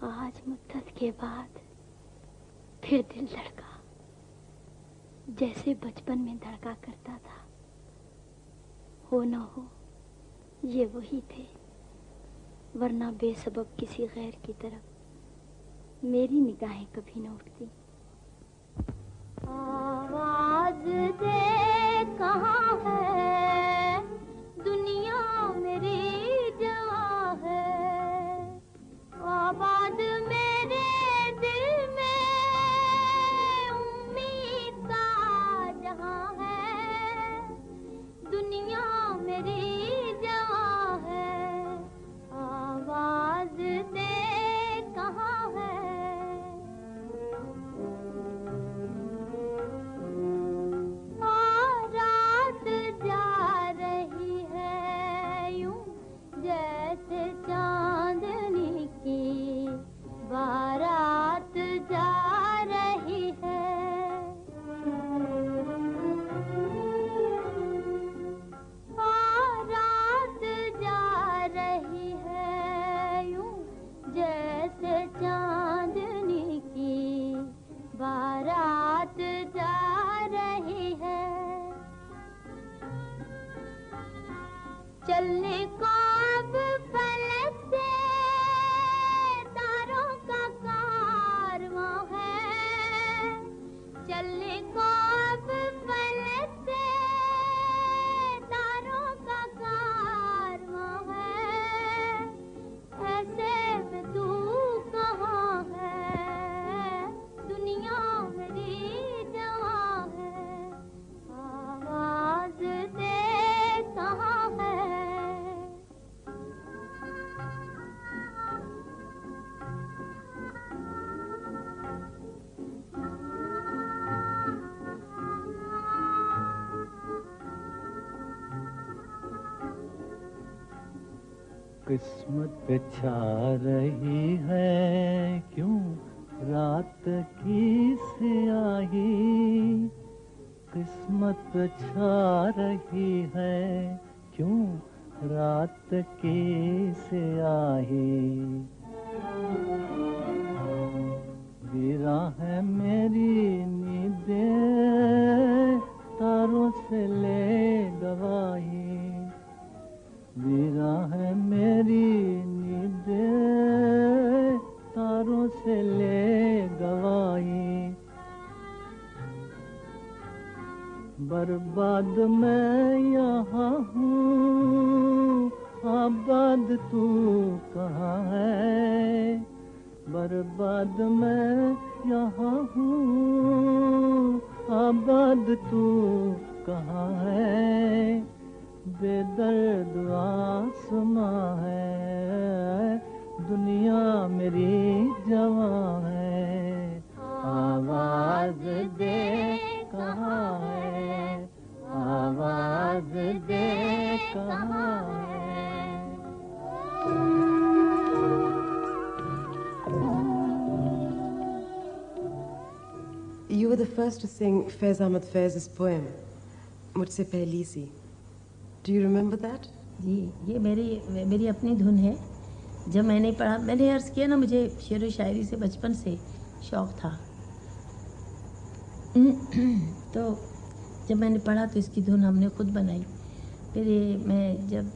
आज मुद्दत के बाद फिर दिल धड़का, जैसे बचपन में धड़का करता था। हो न हो ये वही थे, वरना बेसबब किसी गैर की तरफ मेरी निगाहें कभी न उठती। आवाज दे कहाँ है, दुनिया मेरी जवां है। आबाद मेरे दिल में उम्मीद का जहां है, दुनिया मेरी जवां है। आवाज दे कहाँ है। रात जा रही है यूं जैसे चांदनी की बारात जा रही है। रात जा रही है यूं जैसे चांदनी की बारात जा रही है। चलने को अब फलक से तारों का कारवां है। चलने को अब फलक से तारों का कारवां है। ऐसे में तू कहाँ है, दुनिया मेरी जवां है। आवाज दे कहाँ है। किस्मत छा रही है क्यों रात की स्याही, किस्मत छा रही है क्यों रात की स्याही। वीरा है मेरी नींदें तारों से ले गवाही। वीरा है मेरी नींदें तारों से ले गवाही। बर्बाद मैं यहाँ हूँ, आबाद तू कहाँ है। बर्बाद मैं यहाँ हूँ, आबाद तू कहाँ है। बेदर्द आसमां है, दुनिया मेरी जवां है। आवाज दे कहाँ है, आवाज दे कहाँ है। You were the first to sing Faiz Ahmad Faiz's poem, मुझसे पहली सी. Do you remember that? जी, ये मेरी अपनी धुन है. जब मैंने पढ़ा, मैंने अर्ज़ किया ना, मुझे शेर व शायरी से बचपन से शौक़ था. तो जब मैंने पढ़ा तो इसकी धुन हमने खुद बनाई. फिर ये मैं जब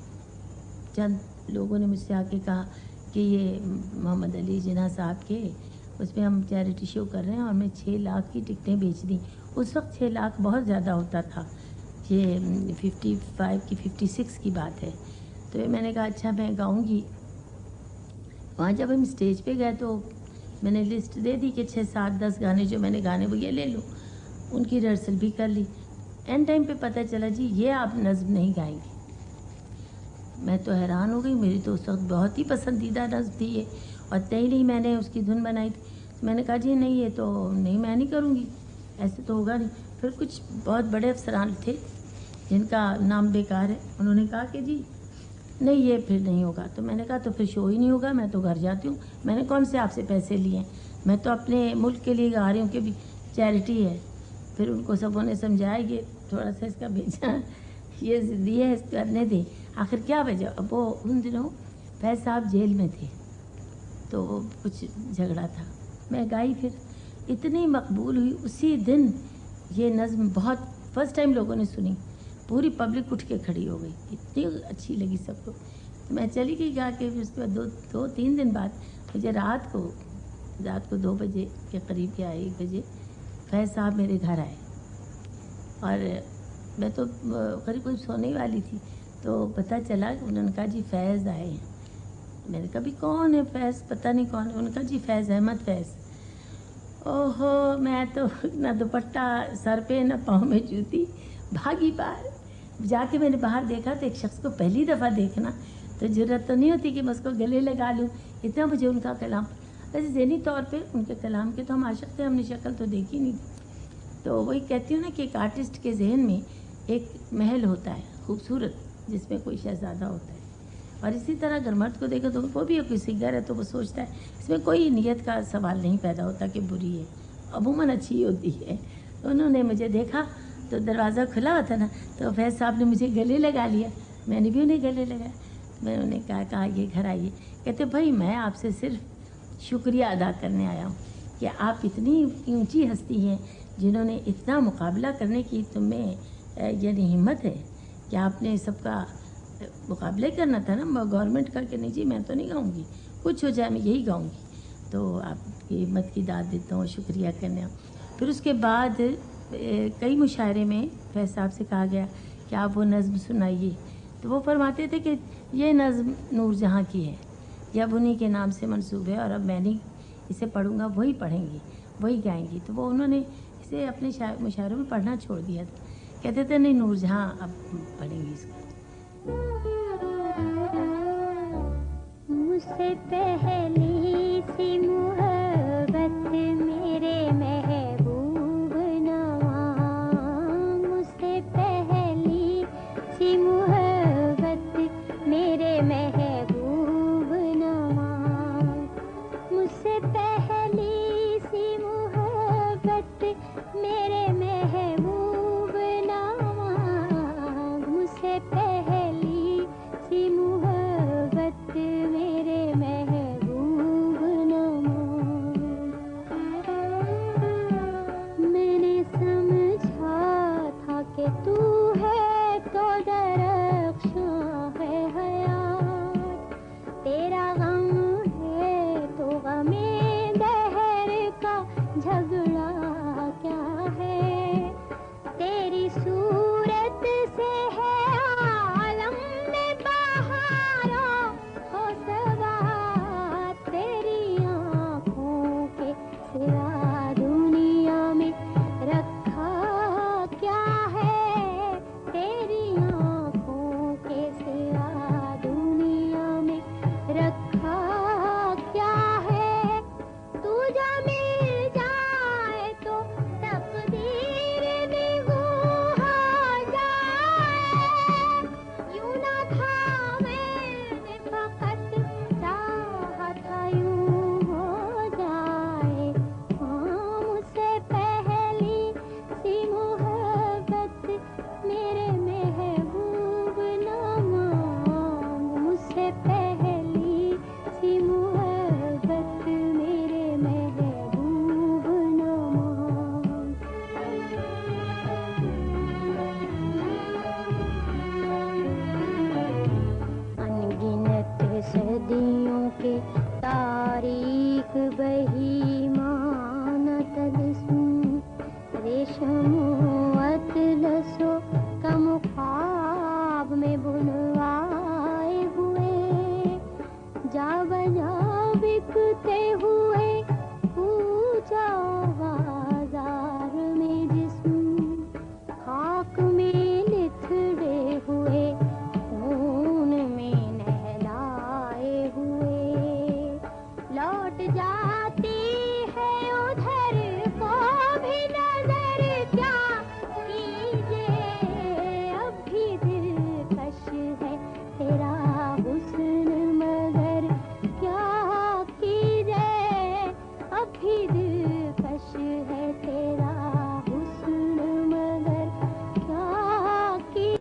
चंद लोगों ने मुझसे आके कहा कि ये मोहम्मद अली जिन्ना साहब के उसमें हम चैरिटी शो कर रहे हैं और मैं 6 लाख की टिकटें बेच दी. उस वक्त 6 लाख बहुत ज़्यादा होता था. ये 55 की 56 की बात है. तो मैंने कहा अच्छा मैं गाऊंगी. वहाँ जब हम स्टेज पे गए तो मैंने लिस्ट दे दी कि 6, 7, 10 गाने जो मैंने गाने वो ये ले लूँ. उनकी रिहर्सल भी कर ली. एंड टाइम पे पता चला जी ये आप नज़्म नहीं गाएंगे. मैं तो हैरान हो गई. मेरी तो उस वक्त बहुत ही पसंदीदा नज़्म थी ये, और तय नहीं मैंने उसकी धुन बनाई थी. मैंने कहा जी नहीं ये तो नहीं, मैं नहीं करूँगी, ऐसे तो होगा नहीं. फिर कुछ बहुत बड़े अफसरान थे जिनका नाम बेकार है, उन्होंने कहा कि जी नहीं ये फिर नहीं होगा. तो मैंने कहा तो फिर शो ही नहीं होगा, मैं तो घर जाती हूँ. मैंने कौन से आपसे पैसे लिए हैं, मैं तो अपने मुल्क के लिए गा रही हूँ कि भी चैरिटी है. फिर उनको सबों ने समझाया ये थोड़ा सा इसका भेजा, ये ज़िद्दी है, करने दें. आखिर क्या वजह. अब वो उन दिनों फैज़ साहब जेल में थे तो कुछ झगड़ा था। मैं गाई, फिर इतनी मकबूल हुई उसी दिन ये नज़्म, बहुत फर्स्ट टाइम लोगों ने सुनी, पूरी पब्लिक उठ के खड़ी हो गई, इतनी अच्छी लगी सबको। तो मैं चली गई गा के, फिर उसके बाद 2-3 दिन बाद मुझे रात को 2 बजे के करीब या 1 बजे फैज़ साहब मेरे घर आए, और मैं तो करीब कोई सोने वाली थी, तो पता चला, उन्होंने कहा जी फैज़ आए हैं। मैंने कहा भी कौन है फैज़, पता नहीं कौन है। उन्होंने कहा जी फैज़ अहमद फैज़। ओहो, मैं तो ना दुपट्टा सर पे ना पाँव में जूती, भागी बाहर। जाके मैंने बाहर देखा तो एक शख्स को पहली दफ़ा देखना तो ज़रूरत तो नहीं होती कि मैं उसको गले लगा लूँ, इतना मुझे उनका कलाम, वैसे ज़हनी तौर पे उनके कलाम के तो हम आशिक़ थे, हमने शक्ल तो देखी नहीं थी। तो वही कहती हूँ ना कि एक आर्टिस्ट के जहन में एक महल होता है खूबसूरत, जिसमें कोई शहज़ादा होता है, और इसी तरह अगर मर्द को देखो तो वो भी कोई सिंगर है तो वो सोचता है, इसमें कोई नीयत का सवाल नहीं पैदा होता कि बुरी है, अमूमन अच्छी होती है। तो उन्होंने मुझे देखा तो दरवाज़ा खुला होता ना, तो फैज़ साहब ने मुझे गले लगा लिया, मैंने भी उन्हें गले लगाया। मैंने उन्हें कहा ये घर आइए। कहते भाई मैं आपसे सिर्फ शुक्रिया अदा करने आया हूँ कि आप इतनी ऊंची हस्ती हैं जिन्होंने इतना मुकाबला करने की तुम्हें यानी हिम्मत है कि आपने सबका मुकाबले करना था ना गवर्नमेंट का, कि नहीं जी मैं तो नहीं गाऊंगी, कुछ हो जाए मैं यही गाऊंगी। तो आपकी हिम्मत की दाद देता हूँ, शुक्रिया करने। फिर उसके बाद कई मुशायरे में फैज़ साहब से कहा गया कि आप वो नज़्म सुनाइए, तो वो फरमाते थे कि ये नज़्म नूरजहाँ की है, या उन्हीं के नाम से मंसूब है, और अब मैं नहीं इसे पढ़ूँगा, वही पढ़ेंगी, वही गाएंगी। तो वो उन्होंने इसे अपने मुशायरों में पढ़ना छोड़ दिया था, कहते थे नहीं नूरजहाँ अब पढ़ेंगी इसको। मुझसे पहली सी मोहब्बत मेरे महबूब नवा, मुझसे पहली सी मोहब्बत मेरे महबूब नवा, मुझसे पहली सी मोहब्बत मेरे महबूब नवा, मुझसे पहली सी मोहब्बत मेरे महबूब नवा। मैंने समझा था कि तू है तो दरख्शां है हयात, तेरा गम है तो गमे दहर का झगड़ा क्या है, तेरी सूरत से है आलम में बहारों को सवार, तेरी आँखों के सिवा दुनिया में रखा क्या है, तेरी आँखों के सिवा दुनिया में रखा क्या है, तू जो मिल जाए तो तकदीर भी गूं हो जाए, यूं ना था मैंने फकत चाहा था यूं हो जाए। हाँ मुझसे पहली सी मोहब्बत मेरे महबूब न मांग, मुझसे पहली सी मोहब्बत मेरे महबूब न मांग। अनगिनत सदियों के तारीख बही मानत रेशमो अतलसो कम ख्वाब में बुनवाए हुए, जा बजा बिकते हुए